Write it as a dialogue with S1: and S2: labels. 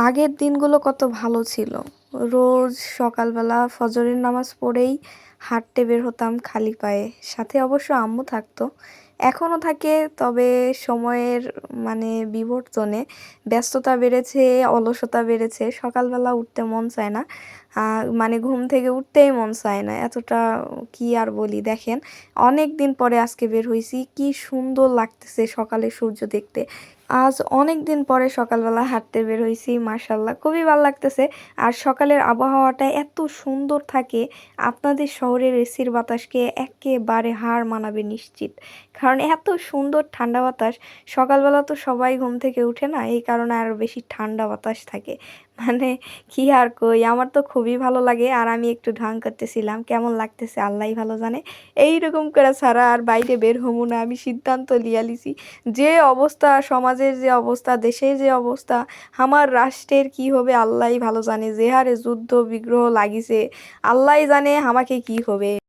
S1: আগের দিনগুলো কত ভালো ছিল। রোজ সকালবেলা ফজরের নামাজ পড়েই হাঁটতে বের হতাম খালি পায়ে। সাথে অবশ্য আম্মু থাকতো। এখনও থাকে, তবে সময়ের বিবর্তনে ব্যস্ততা বেড়েছে, অলসতা বেড়েছে। সকালবেলা উঠতে মন চায় না। ঘুম থেকে উঠতেই মন চায় না। এতটা কি আর বলি, দেখেন অনেক দিন পরে আজকে বের হইছি। কি সুন্দর লাগতেছে সকালে সূর্য দেখতে। আজ অনেক দিন পরে সকালবেলা হাঁটতে বের হইছি, মাশাআল্লাহ খুবই ভালো লাগতেছে। আর সকালের আবহাওয়াটা এত সুন্দর থাকে, আপনাদের শহরের এসির বাতাসকে একেবারে হার মানাবে নিশ্চিত। কারণ এত সুন্দর ঠান্ডা বাতাস। সকালবেলা তো সবাই ঘুম থেকে উঠে না, এই কারণে আরো বেশি ঠান্ডা বাতাস থাকে। মানে কি আর কই, আমার তো খুবই ভালো লাগে। আর আমি একটু ঢং করতেছিলাম, কেমন লাগতেছে আল্লাহই ভালো জানে। এইরকম করে ছাড়া আর বাইরে বের হবো না, আমি সিদ্ধান্ত লিয়া লিছি। যে অবস্থা, সমাজের যে অবস্থা, দেশের যে অবস্থা, আমার রাষ্ট্রের কি হবে আল্লাহই ভালো জানে। যে হারে যুদ্ধ বিগ্রহ লাগিছে, আল্লাহই জানে আমাকে কি হবে।